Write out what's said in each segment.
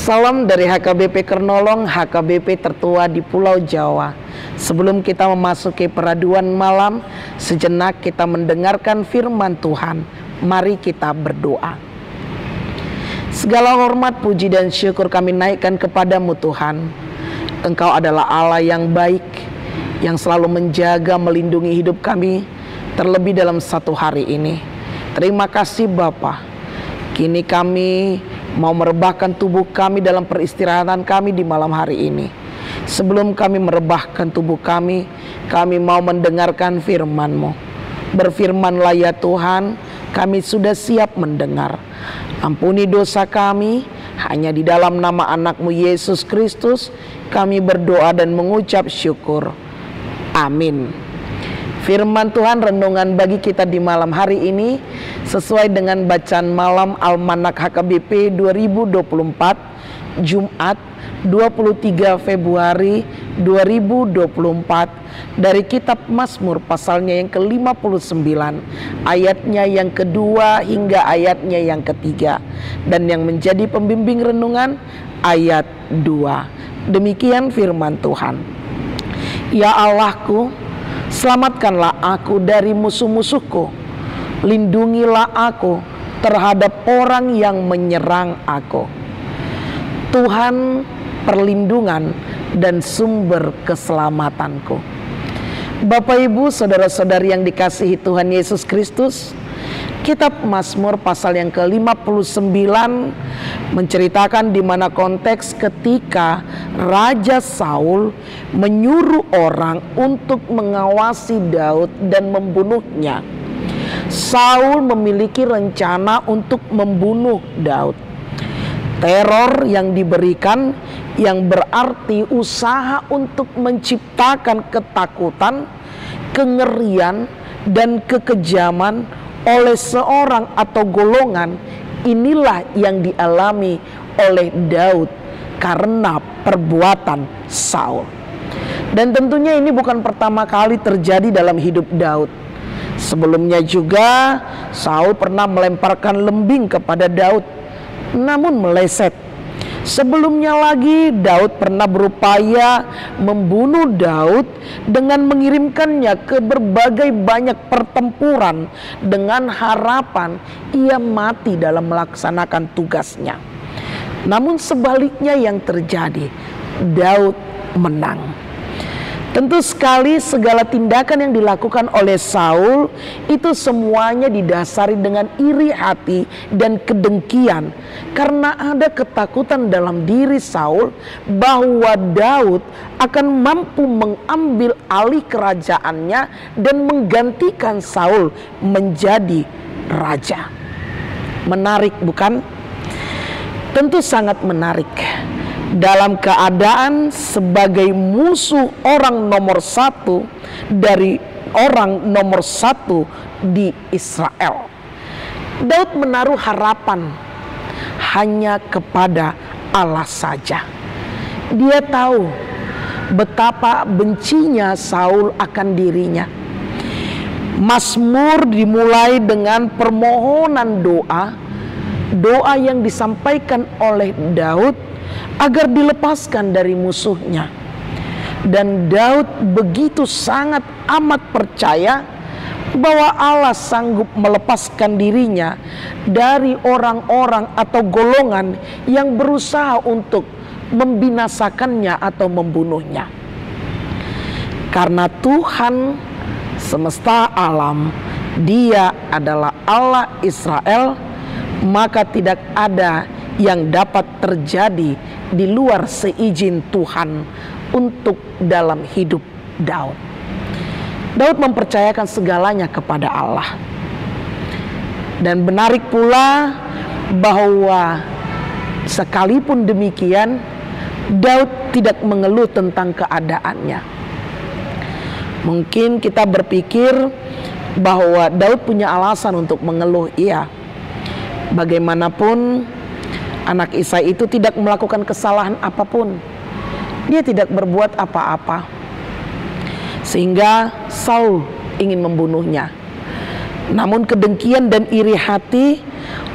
Salam dari HKBP Kernolong, HKBP tertua di Pulau Jawa. Sebelum kita memasuki peraduan malam, sejenak kita mendengarkan firman Tuhan. Mari kita berdoa. Segala hormat, puji dan syukur kami naikkan kepadamu Tuhan. Engkau adalah Allah yang baik, yang selalu menjaga, melindungi hidup kami, terlebih dalam satu hari ini. Terima kasih Bapa. Kini kami mau merebahkan tubuh kami dalam peristirahatan kami di malam hari ini. Sebelum kami merebahkan tubuh kami mau mendengarkan firman-Mu. Berfirmanlah ya Tuhan, kami sudah siap mendengar. Ampuni dosa kami, hanya di dalam nama anak-Mu Yesus Kristus kami berdoa dan mengucap syukur. Amin. Firman Tuhan renungan bagi kita di malam hari ini sesuai dengan bacaan malam Almanak HKBP 2024 Jumat 23 Februari 2024 dari kitab Mazmur pasalnya yang ke-59 ayatnya yang kedua hingga ayatnya yang ketiga, dan yang menjadi pembimbing renungan ayat 2. Demikian firman Tuhan. Ya Allahku, selamatkanlah aku dari musuh-musuhku. Lindungilah aku terhadap orang yang menyerang aku. Tuhan perlindungan dan sumber keselamatanku. Bapak Ibu, saudara-saudari yang dikasihi Tuhan Yesus Kristus, kitab Mazmur pasal yang ke-59 menceritakan di mana konteks ketika Raja Saul menyuruh orang untuk mengawasi Daud dan membunuhnya. Saul memiliki rencana untuk membunuh Daud. Teror yang diberikan yang berarti usaha untuk menciptakan ketakutan, kengerian, dan kekejaman oleh seorang atau golongan, inilah yang dialami oleh Daud karena perbuatan Saul. Dan tentunya ini bukan pertama kali terjadi dalam hidup Daud. Sebelumnya juga Saul pernah melemparkan lembing kepada Daud, namun meleset. Sebelumnya lagi Daud pernah berupaya membunuh Daud dengan mengirimkannya ke berbagai banyak pertempuran dengan harapan ia mati dalam melaksanakan tugasnya. Namun sebaliknya yang terjadi, Daud menang. Tentu sekali segala tindakan yang dilakukan oleh Saul itu semuanya didasari dengan iri hati dan kedengkian, karena ada ketakutan dalam diri Saul bahwa Daud akan mampu mengambil alih kerajaannya dan menggantikan Saul menjadi raja. Menarik bukan? Tentu sangat menarik. Dalam keadaan sebagai musuh orang nomor satu dari orang nomor satu di Israel, Daud menaruh harapan hanya kepada Allah saja. Dia tahu betapa bencinya Saul akan dirinya. Mazmur dimulai dengan permohonan doa yang disampaikan oleh Daud agar dilepaskan dari musuhnya. Dan Daud begitu sangat amat percaya bahwa Allah sanggup melepaskan dirinya dari orang-orang atau golongan yang berusaha untuk membinasakannya atau membunuhnya. Karena Tuhan semesta alam, Dia adalah Allah Israel, maka tidak ada yang dapat terjadi di luar seizin Tuhan untuk dalam hidup Daud. Daud mempercayakan segalanya kepada Allah. Dan menarik pula bahwa sekalipun demikian, Daud tidak mengeluh tentang keadaannya. Mungkin kita berpikir bahwa Daud punya alasan untuk mengeluh. Iya, bagaimanapun anak Isai itu tidak melakukan kesalahan apapun. Dia tidak berbuat apa-apa, sehingga Saul ingin membunuhnya. Namun kedengkian dan iri hati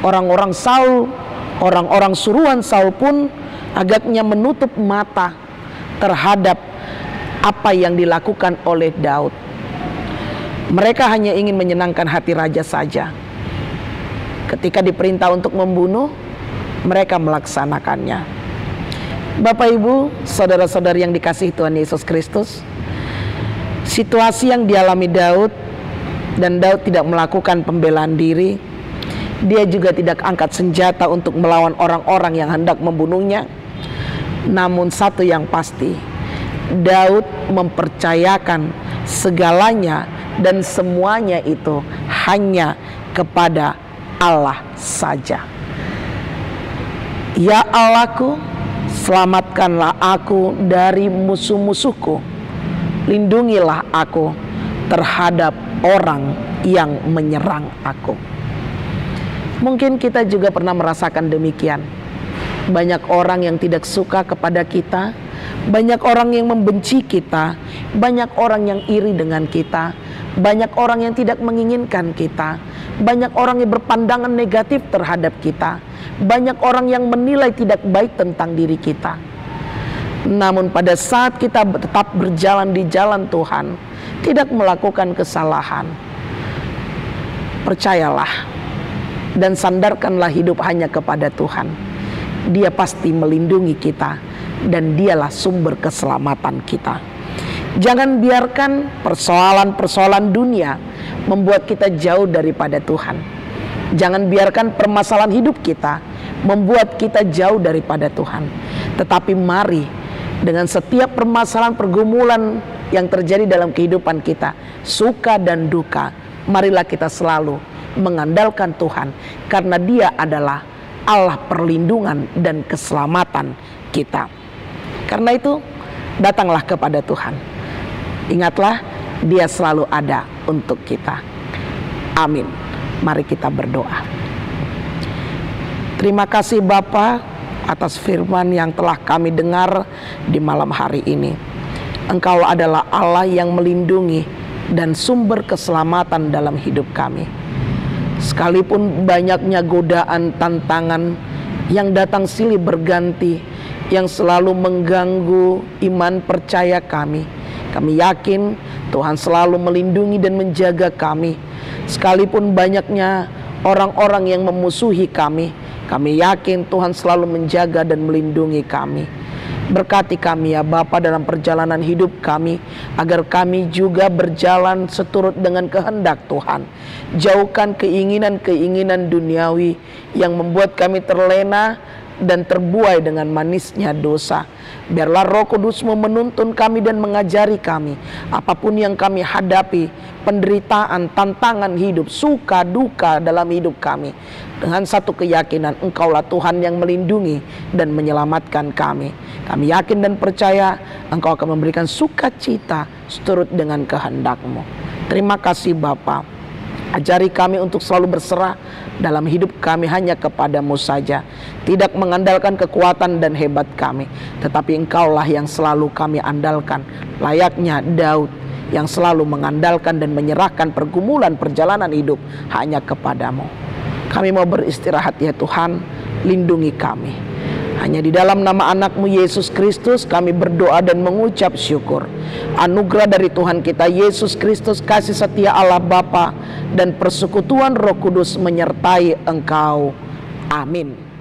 orang-orang Saul, orang-orang suruhan Saul pun agaknya menutup mata terhadap apa yang dilakukan oleh Daud. Mereka hanya ingin menyenangkan hati raja saja. Ketika diperintah untuk membunuh, mereka melaksanakannya. Bapak, Ibu, saudara-saudari yang dikasihi Tuhan Yesus Kristus, situasi yang dialami Daud, dan Daud tidak melakukan pembelaan diri. Dia juga tidak angkat senjata untuk melawan orang-orang yang hendak membunuhnya. Namun satu yang pasti, Daud mempercayakan segalanya dan semuanya itu hanya kepada Allah saja. Ya Allahku, selamatkanlah aku dari musuh-musuhku. Lindungilah aku terhadap orang yang menyerang aku. Mungkin kita juga pernah merasakan demikian. Banyak orang yang tidak suka kepada kita, banyak orang yang membenci kita, banyak orang yang iri dengan kita, banyak orang yang tidak menginginkan kita, banyak orang yang berpandangan negatif terhadap kita, banyak orang yang menilai tidak baik tentang diri kita. Namun pada saat kita tetap berjalan di jalan Tuhan, tidak melakukan kesalahan, percayalah dan sandarkanlah hidup hanya kepada Tuhan. Dia pasti melindungi kita dan dialah sumber keselamatan kita. Jangan biarkan persoalan-persoalan dunia membuat kita jauh daripada Tuhan. Jangan biarkan permasalahan hidup kita membuat kita jauh daripada Tuhan. Tetapi mari dengan setiap permasalahan pergumulan yang terjadi dalam kehidupan kita, suka dan duka, marilah kita selalu mengandalkan Tuhan, karena Dia adalah Allah perlindungan dan keselamatan kita. Karena itu, datanglah kepada Tuhan. Ingatlah, Dia selalu ada untuk kita. Amin. Mari kita berdoa. Terima kasih Bapa atas firman yang telah kami dengar di malam hari ini. Engkau adalah Allah yang melindungi dan sumber keselamatan dalam hidup kami. Sekalipun banyaknya godaan, tantangan yang datang silih berganti, yang selalu mengganggu iman percaya kami, kami yakin Tuhan selalu melindungi dan menjaga kami. Sekalipun banyaknya orang-orang yang memusuhi kami, kami yakin Tuhan selalu menjaga dan melindungi kami. Berkati kami ya Bapa dalam perjalanan hidup kami, agar kami juga berjalan seturut dengan kehendak Tuhan. Jauhkan keinginan-keinginan duniawi yang membuat kami terlena dan terbuai dengan manisnya dosa. Biarlah Roh Kudus-Mu menuntun kami dan mengajari kami apapun yang kami hadapi, penderitaan, tantangan hidup, suka duka dalam hidup kami, dengan satu keyakinan, Engkaulah Tuhan yang melindungi dan menyelamatkan kami. Kami yakin dan percaya Engkau akan memberikan sukacita seturut dengan kehendak-Mu. Terima kasih Bapa. Ajari kami untuk selalu berserah dalam hidup kami hanya kepada-Mu saja, tidak mengandalkan kekuatan dan hebat kami, tetapi Engkaulah yang selalu kami andalkan, layaknya Daud yang selalu mengandalkan dan menyerahkan pergumulan perjalanan hidup hanya kepada-Mu. Kami mau beristirahat ya Tuhan, lindungi kami. Hanya di dalam nama anak-Mu Yesus Kristus kami berdoa dan mengucap syukur. Anugerah dari Tuhan kita Yesus Kristus, kasih setia Allah Bapa, dan persekutuan Roh Kudus menyertai engkau. Amin.